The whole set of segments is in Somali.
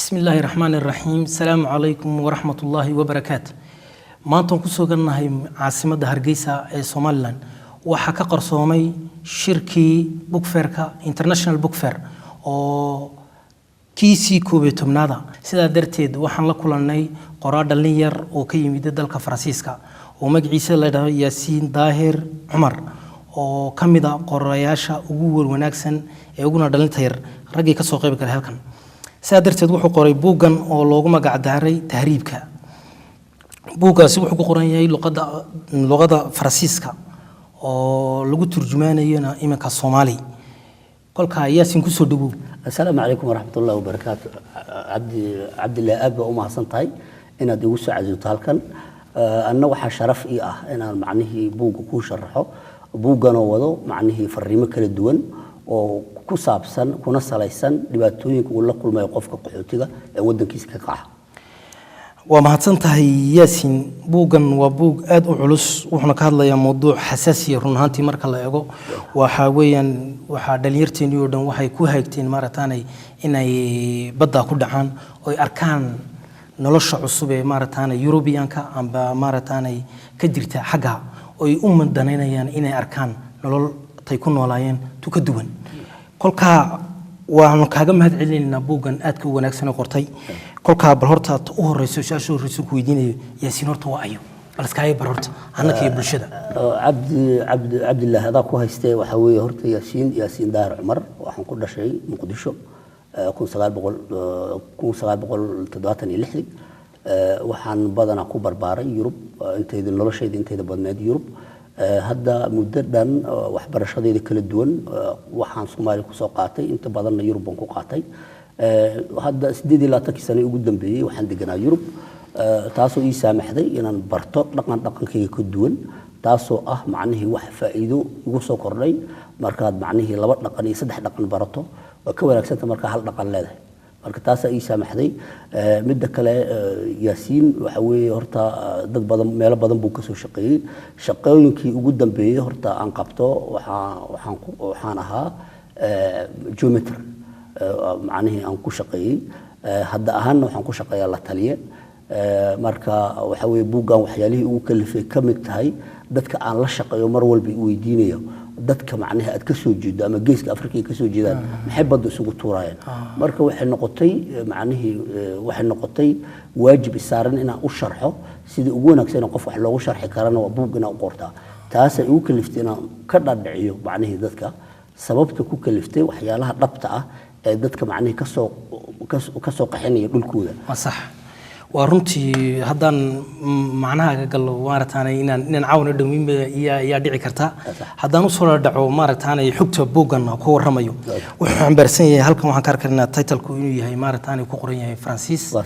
بسم الله الرحمن الرحيم السلام عليكم ورحمة الله وبركاته maanta ku soogannahay caasimadda Hargeysa ee Soomaaliland waxa ka qarsoomay shirkii book fairka international book fair oo kiisi koobeetobnaada sidaa darteed waxaan la kulannay qoraa dhalin yar oo ka yimid dalka Faransiiska oo magaciisa la yiraahdo Yaasiin Daahir Cumar oo kamid ah qorayaasha ugu wanaagsan ee uguna dhalinta yar ragii ka soo qayb galay halkan sidaa darteed wuxuu qoray buugan oo loogu magac daaray tahriibka buugaasi wuxuu ku qoran yahay luqada Faransiiska oo lagu turjumaanayna imanka Soomaali kolka Yaasiin ku soo dhawow السلام عليكم ورحمة الله وبركاته عبد الله أبا وما صنطاي إن هذا يوسع عزيز هالكن أنا وح شرف إيه أنا معنيه بوج كوش الرحو بوجنا وضو معنيه فريمة كل الدول وكوساب سن كونس على سن لبعتوني كقول لك كل ما يقف كقحوتيجا ودن كيس كقاح ومحطنتها ياسين بوجن وبوج أد علوس وإحنا كهذا يا موضوع حساسي رنهانتي مرك الله يجو وحاويا وحدليرتين يودن وحيكوها يكتين مرة تاني إنه بدأ كل عن وأركان نلش عصبة مرة تاني يوروبيان كأم مرة تاني كدرت حاجة ويؤمن الدنيا يعني إنه أركان نلول تيكون ولاين تكدون كل كا وأنا كهجم هاد علينا بوجن أدك ونكسنا قرطي كل كا برهرت أوه رسول شو رسول كويدين ياسين رتوا أيو بس كاي برهرت أنا كي بالشدة عبد الله هذا كوه يستوي وحوي هرت ياسين دار عمر وحن كل شيء مقدشو كون سغال بقول تدواتني لحلي وحن بدنا كوبر باري يوروب أنت إذا نلا شيء أنت إذا بدنا يوروب هذا مدة وحبر شديد كل الدول وحن صومالي كساقاتي أنت بدنا يوروب بنكو قاتي هذا سديد لا تكسني قدام بي وحن دقنا يوروب تاسو يسامح ذي إن برتط لقن كي كدون تاسو معنيه واحد فائدو يقصو كرني مركز معنيه لبط لقني سدح لقن برتو وكون أكسنت مركز هل لقن له مركز تاسو يسامح ذي مدة كلا ياسين وحوي هرتا ضد بدن مال بدن بوكسو شقيين كي قدام بي هرتا أنقبتو وحانها جيومتر معنيه أنكو شقي هذا أهم وحنكو شقي الله تليه مركا وحوي بوجان وحياليه وكلف كمت هاي دتك عن لا شقي مرول بيويدينيو دتك معناها أتكسو جدا أما جيسك أفريقيا كسو جدا محب بدو سوق التوراين مركا وحن نقطي معناه وحن نقطي واجب السارن إن أشرحه سيد أقولك سنة قف وحلا وشرح كرنا وبوجنا وقرطة تاسع وكلفتنا كرنا دعيو معناه دتك سببت كلفتي وحيالها ربطة دتك معناه كسو قحني يقول كذا صح ورنتي هذا معناها قال مارتانا إن عاون الدومين يا دعي كرتا هذا نصور دعو مارتانا يحكت بوجن وكور رميو وحن برسني هلكم وحن كركنا تايتل كويني هي مارتانا كوقرية فرانسيس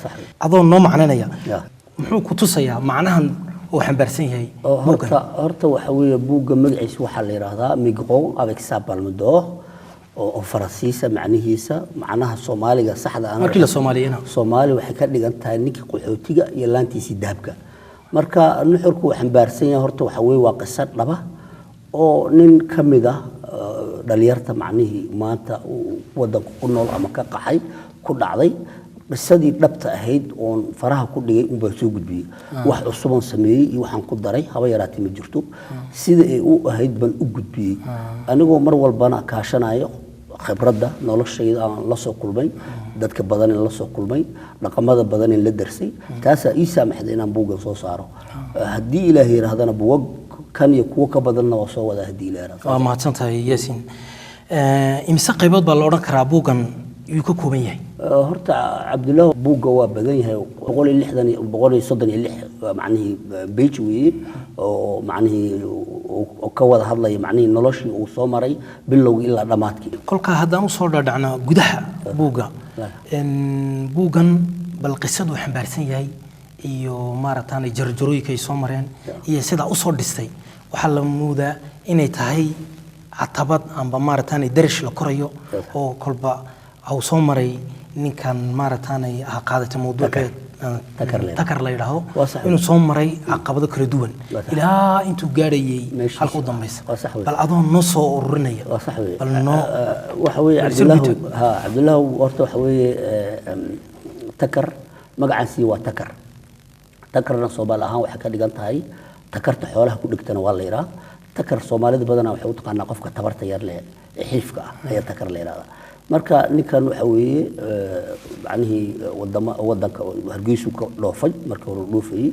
أظن نوع معنانا يا محوك تصيا معناها وحن برسني هي بوجن هرتا وحوي بوجن مجلس وحلي هذا ميجرو أبيك سابال مدوه oo Faransiisa macnaha Soomaaliga saxda ah markii la Soomaaliyeena Soomaali waxay ka dhigan tahay ninka qaxootiga iyo laantiisa dahabka marka nuxurku waxaan baarsan yahay horta waxa weey waa qisad dhaba oo nin kamid ah dhalinyarta macnaheedu maanta wadanka ku nool ama ka qaxay ku dhacday qisadii dhabta ahayd oo faraha ku dhigay u baa soo gudbiyay wax cusub oo sameeyay iyo waxaan ku daray haba yaraatay ma jirto sida ay u ahayd ban u gudbiyay anigoo mar walbana kaashanayo khibradda noloshayda aan la soo kulmay dadka badan la soo kulmay dhaqamada badan la darsay taas ay saamaxday inaan buugan soo saaro hadii ilaahay yiraahdana buug kan iyo kuwa ka badanna waa soo wada hadii ilaahay waa mahadsantahay Yaasiin imisa qaybood baa la oran karaa buugan yuu ka kooban yahay horta Cabdullah buuga waa badan yahay 136 macnaheedu page weey oo macnaheedu ka wada hadlay macnaheedu noloshii uu soo maray bilowgii ilaa dhamaadkii kolka hadaan u soo dhadhacna gudaha buuga buugan bal qisadu xambaarsan yahay iyo maartaan jarjarooyinka ay soo mareen iyo sida u soo dhistay waxa la muudaa inay tahay atabad amba maartaan darish la korayo oo kolba أو صومري نكان مارتاني عقادة موضوع تكر لا يراهو إنه صومري عقبة كردون إلى أنتو جاري هالقدام بس بل أظن نص أورنية بل نو وحوي عبد الله ورته وحوي takar magacaasi waa takarna Soomaali ahaan waxa ka dhigan tahay takarta xoolaha ku dhigtana waa la yiraahdaa takar Soomaalida badanaa waxay u taqaanaa qofka tabarta yar leh ee xilfka ah ayaa takar la yiraahdaa marka ninkan waxa weeye macnaheedu wadanka Hargeysa ka dhoofay marka uu dhoofay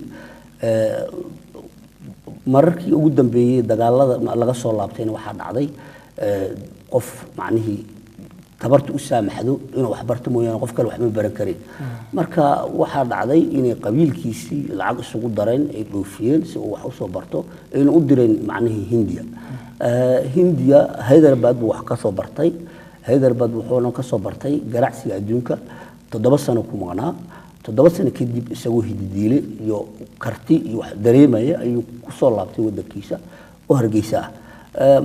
markii ugu dambeeyay dagaalada laga soo laabtayna waxa dhacday qof macnaheedu tabartu u saamaxdo inuu wax barto mooyaan qof kale wax ma baran karin marka waxa dhacday inay qabiilkiisii lacag isugu dareen ay dhoofiyeen si uu wax u soo barto inuu u direen macnaheedu Hindiya Hyderabad wax ka soo bartay Hyderabad wuxuu ka soo bartay ganacsiga adduunka 7 sano ku maqnaa 7 sano kadib isagoo hididiile iyo karti iyo wax dareemaya ayuu ku soo laabtay wadankiisa oo Hargeysa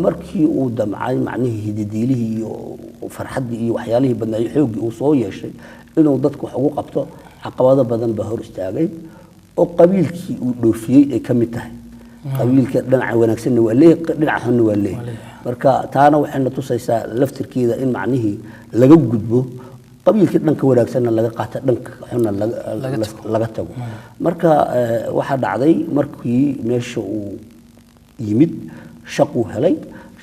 markii uu damcay macnaheedu hididiilihii iyo farxadii iyo waxyaalihii badnaa xoog uu soo yeeshay inuu dadku wax ugu qabto caqabado badan ba hor istaagay oo qabiilkii uu dhoofiyay ay kamid tahay qabiilka dhinaca wanaagsan waa leeyahay dhinaca xun waa leeyahay marka taana waxay tusaysaa laftirkeeda in macnaheedu laga gudbo qabiilka dhanka wanaagsan laga qaato dhanka xunna laga tago marka waxa dhacday markii meesha uu yimid shaqo helay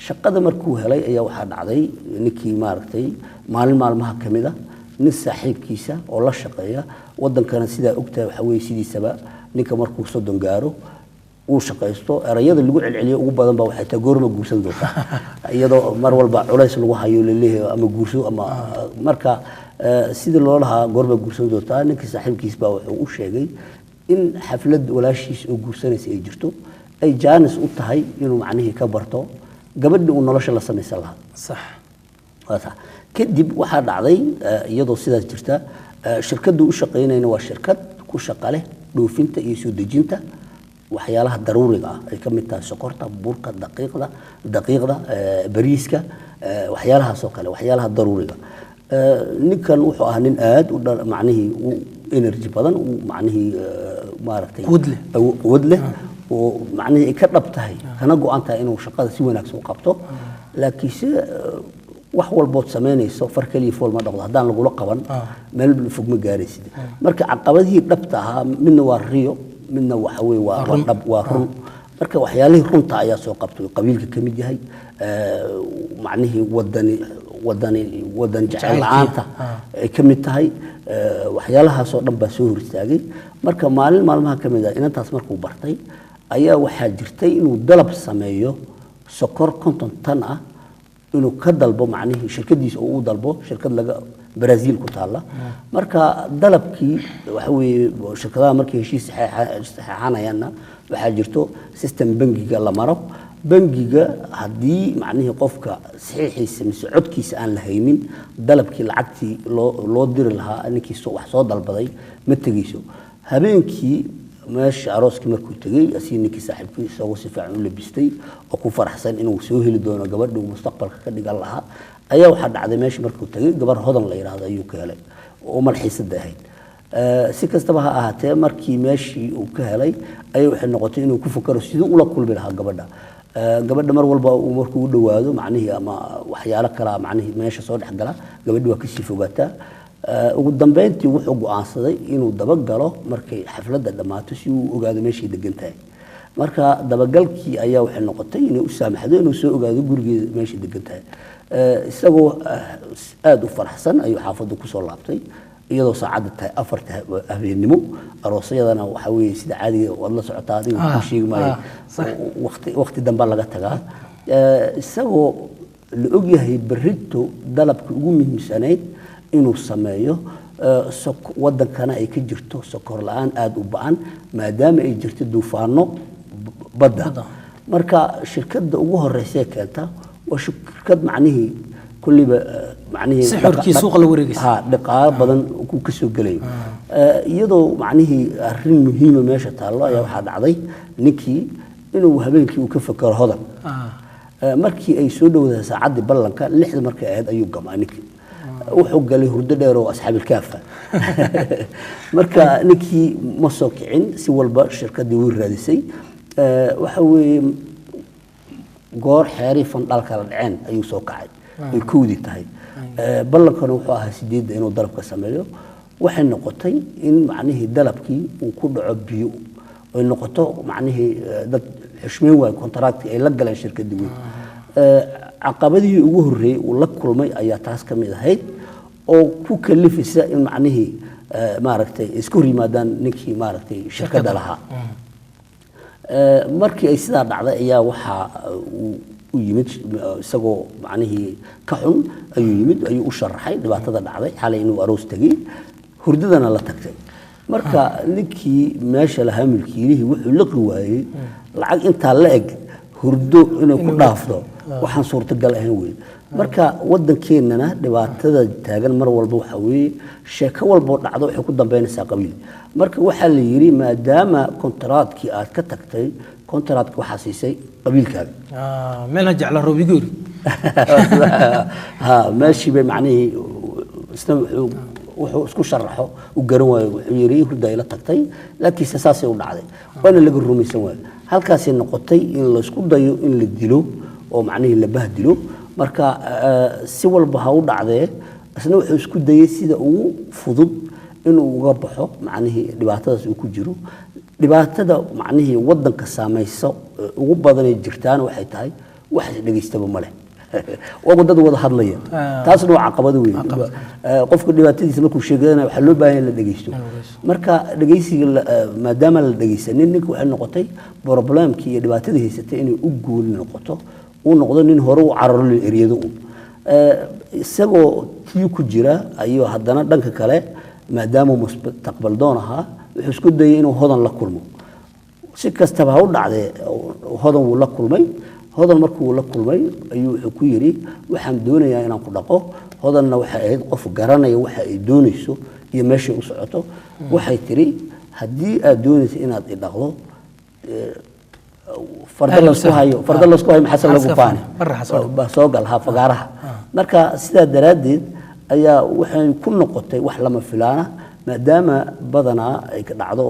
shaqada markuu helay ayaa waxa dhacday ninkii maaragtay maalmaha kamida nin saaxiibkiisa oo la shaqeeya wadankana sida ogtahay waxa weey sidiisaba ninka markuu soo dangaaro uu shaqeysto erayada lagu celceliyo ugu badan ba waxay tahay goorma guursan doontaa iyadoo mar walba culays lagu hayo leeyahay ama guurso ama marka sidii loo lahaa goorma guursan doontaa ninkii saaxiibkiisa baa wuxuu u sheegay in xaflad walaashiis oo guursanaysa ay jirto ay jaanis u tahay inuu macnaheedu ka barto gabadha uu nolosha la sameeyay صح waxa kadib waxa dhacday iyadoo sidaas jirta shirkadu u shaqeynayna waa shirkad ku shaqale dhoofinta iyo soo dejinta waxyaalaha daruuriga ah ay kamid tahay sokorta burka daqiiqda bariiska waxyaalaha soo kale waxyaalaha daruuriga ninkan wuxuu ahaa nin aad u macnaheedu energy badan uu macnaheedu maaragtay wadle oo macnaheedu ka dhabtahay kana go'aanta inuu shaqada si wanaagsan u qabto laakiin wax walba sameynayso farkaliya fool ma dhaqdo hadaan lagu la qaban meel fog ma gaaraysid marka caqabadii dhabta ah midna waa riyo midna waxa weey waa run marka waxyaalihii runta ayaa soo qabtay qabiilka kamid yahay macnaheedu wadan jacaylaanta ay kamid tahay waxyaalahaas oo dhan baa soo hortaagay marka maalmaha kamid ah inantaas markuu bartay ayaa waxa jirtay inuu dalab sameeyo sokor 50 tan ah inuu ka dalbo macnaheedu shirkadiisa oo uu dalbo shirkad laga Brazil ku taala marka dalabkii waxa weey shirkadaha markii heshiis saxaxanayna waxa jirto system bangiga la maro bangiga hadii macnaheedu qofka saxiixiisa mise codkiisa aan la haynin dalabkii lacagtii loo diri lahaa ninkii wax soo dalbaday ma tagiiso habeenkii meesha arooski markuu tagay ninkii saaxiibkiisa oo si fiican u labistay oo ku faraxsan inuu soo heli doono gabadha uu mustaqbalka ka dhigan lahaa ayaa waxa dhacday meesha markuu tagay gabar hodan la yiraahdo ayuu ka helay oo malxiisada ahayd si kastaba ha ahaatee markii meeshii uu ka helay ayay waxay noqotay inuu ku fakaro sidoo ula kulmi lahaa gabadha mar walba uu markuu u dhawaado macnaheedu ama waxyaalo kala macnaheedu meesha soo dhax gala gabadhu waa ka sii fogaataa ugu dambeyntii wuxuu go'aansaday inuu daba galo markay xafladda dhamaato si uu ogaado meeshii degan tahay marka dabagalkii ayaa waxay noqotay inuu u saamaxdo inuu soo ogaado gurigeeda meeshii degan tahay isagoo aad u faraxsan ayuu xaafadda ku soo laabtay iyadoo saacada tahay 4 habeenimo aroosyadana waxa weey sida caadiga wad la socotaa adigu ku sheegmay waqti dambe laga tagaa isagoo la og yahay barrito dalabka ugu muhiimsanayd inuu sameeyo wadankana ay ka jirto sokor la'aan aad u ba'an maadaama ay jirto duufaano badda marka shirkadda ugu horeysay keenta waa shirkad macnaheedu kulliba macnaheedu sixirkii suuqa la wareegaysa dhaqaale badan ku ka soo galay iyadoo macnaheedu arrin muhiim ah meesha taalo ayaa waxa dhacday ninkii inuu habeenkii uu ka fakaro hodan markii ay soo dhawaaday saacadii ballanka 6 markay ahayd ayuu gamaa ninkii wuxuu galay hurdo dheer oo asxaabil kaafa marka ninkii ma soo kicin si walba shirkadii way raadisay waxa weey goor xeeri fan dhalka la dhaceen ayuu soo kacay ay koodi tahay ballankana wuxuu ahaa 8 inuu dalabka sameeyo waxay noqotay in macnihii dalabkii uu ku dhaco biyo ay noqoto macnihii dad xushmeen waay kontaraakti ay la galeen shirkadii weyn caqabadii ugu horeeyay uu la kulmay ayaa taas ka mid ahayd oo ku kalifaysa in macnihii maaragtay isku yimaadaan ninkii maaragtay shirkadda lahaa markii ay sidaa dhacday ayaa waxa u yimid isagoo macnihii ka xun ayuu yimid ayuu u sharaxay dhibaatada dhacday xalay inuu aroos tagay hurdadana la tagtay marka ninkii meesha lahaa milkiilihii wuxuu la qiwaayay lacag intaa la eg hurdo inay ku dhaafdo waxaan suurtagal ahayn weyn marka wadankeenana dhibaatada taagan mar walba waxa weeye sheeko walba dhacdo waxay ku dambeynaysaa qabiil marka waxa la yiri maadaama kontraadkii aad ka tagtay kontraadka waxa siisay qabiilkaaga meelha jecla roobiguri ha maashi bay macnihii wuxuu isku sharaxo u garan waayo wuxuu yiri hurda ila tagtay laakiin saasay u dhacday waana laga rumaysan waayo halkaasay noqotay in la isku dayo in la dilo oo macnihii la bahdilo marka si walba ha u dhacdee asna wuxuu isku dayay sida ugu fudud inuu uga baxo macnihii dhibaatadaas uu ku jiro dhibaatada macnihii wadanka saamayso ugu badan ee jirtaan waxay tahay wax dhageystaba ma leh waa dad wada hadlaya taasna waa caqabad weyn qofka dhibaatadiisa markuu sheegayna waxa loo baahan yahay la dhageysto marka dhageysiga maadaama la dhageysanin ninka waxay noqotay problemkii iyo dhibaatadii haysatay inay u gooni noqoto uu noqdo nin hore u cararo eriyada isagoo tii ku jira ayuu haddana dhanka kale maadaama mustaqbal doon ahaa wuxuu isku dayay inuu hodan la kulmo si kastaba ha u dhacdee hodan wuu la kulmay hodan markuu la kulmay ayuu wuxuu ku yiri waxaan doonayaa inaan ku dhaqo hodanna waxay ahayd qof garanaya waxa ay doonayso iyo meesha u socoto waxay tiri haddii aad doonayso inaad i dhaqdo farda la isku hayo maxaa lagu faani soo gal ha fagaaraha marka sidaa daraadeed ayaa waxay ku noqotay wax lama filaana maadaama badanaa ay ka dhacdo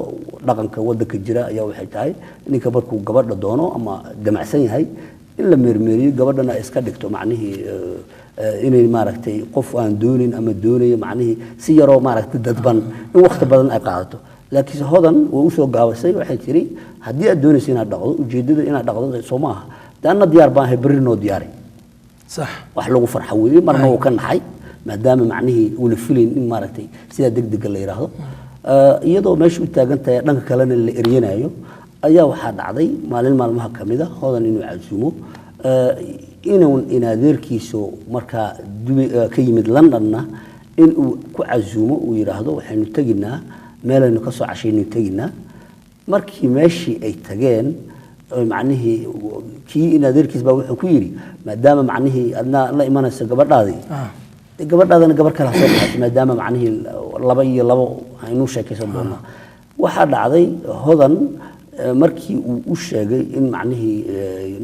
dhaqanka wadanka jira ayaa waxay tahay ninka markuu gabadha doono ama damacsan yahay in la meermeeriyo gabadhana iska dhigto macnihii inay maaragtay qof aan doonin ama doonayo macnihii si yaroo maaragtay dadban in waqti badan ay qaadato laakiin hodan oo u soo gaabasay waxay tiri haddii aad doonayso inaad dhaqdo ujeedada inaad dhaqdo soo maaha daana diyaar baan ahay berri noo diyaari صح wax lagu farxo weeye marna uu ka naxay maadaama macnihii uu la filayn in maaragtay sida degdeg la yiraahdo iyadoo meesha u taagan tahay dhanka kalena la eriyanayo ayaa waxaa dhacday maalin maalmaha kamida hodan inuu casuumo inuu inaadeerkiisu markaa ka yimid Londonna in uu ku casuumo uu yiraahdo waxaynu taginaa meelaynu ka soo cashaynu taginaa markii meeshii ay tageen macnihii kii inaadeerkiis baa wuxuu ku yiri maadaama macnihii adna la imanayso gabadhaadana gabar kala soo baxay maadaama macnihii laba iyo labo aynu sheekaysan doona waxa dhacday hodan markii uu u sheegay in macnihii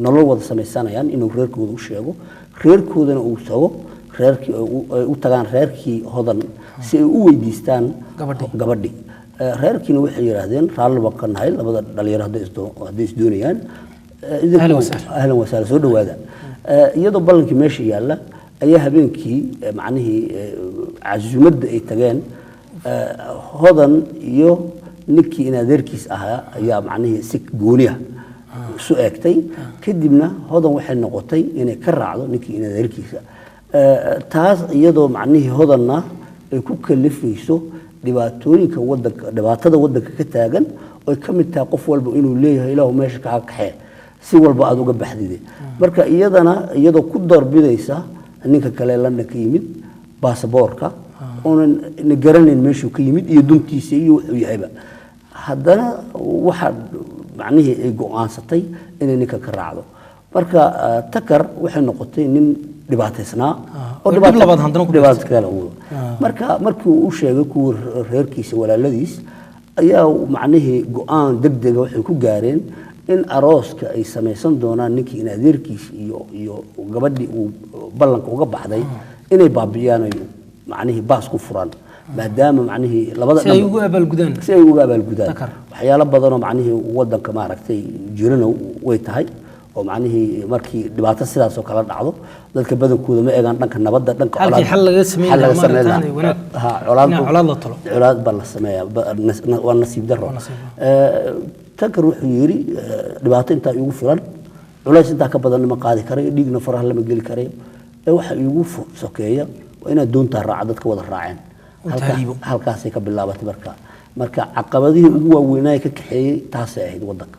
nolol wada samaysanayaan inuu reerkooda u sheego reerkoodana uu tago reerkii u tagaan reerkii hodan si ay u weydiistaan gabadhi reerkiina waxay yiraahdeen raalli baan ka nahay labada dhalinyaro hadday isdoonayaan ahlan wasahlan soo dhawaada iyadoo ballankii meesha yaalla ayaa habeenkii macnihii casuumadda ay tageen hodan iyo ninkii inaadeerkiis ahaa ayaa macnihii si gooniya isu eegtay kadibna hodan waxay noqotay inay ka raacdo ninkii inaadeerkiisa taas iyadoo macnihii hodanna ay ku kalifayso dhibaatooyinka dhibaatada wadanka ka taagan oo ka mid tahay qof walba inuu leeyahay ilaahu meesha ka kaxee si walba aad uga baxdide marka iyadoo ku doorbidaysa ninka kale London ka yimid baasaboorka oo garaneyn meeshuu ka yimid iyo duntiisa iyo wuxuu yahayba haddana waxa macnihii ay go'aansatay inay ninka ka raacdo marka takar waxay noqotay nin dhibaataysnaa oo dhibaato kale marka markii uu sheegay kuwa reerkiisa walaaladiis ayaa macnihii go'aan degdeg waxay ku gaareen in arooska ay samaysan doonaan ninkii inaadeerkiis iyo gabadhii uu ballanka uga baxday inay baabiyaan macnihii baas ku furan maadaama macnihii labada si ay ugu abaalgudaan waxyaalo badan oo macnihii wadanka maaragtay jirana way tahay oo macnihii markii dhibaato sidaas oo kala dhacdo dadka badankooda ma eegaan dhanka nabadda dhanka halkii xal laga sameeyo maaragtay wanaag ha colaad la talo colaad baa la sameeyaa waa nasiib darro takar wuxuu yiri dhibaato inta igu filan culays inta ka badan ma qaadi karay dhiigna faraha lama geli karay waxa igu sokeeya waa inaad doonta raac dadka wada raaceen halkaas ay ka bilaabatay marka caqabadihii ugu waaweynaa ka kaxeeyay taas ay ahayd wadanka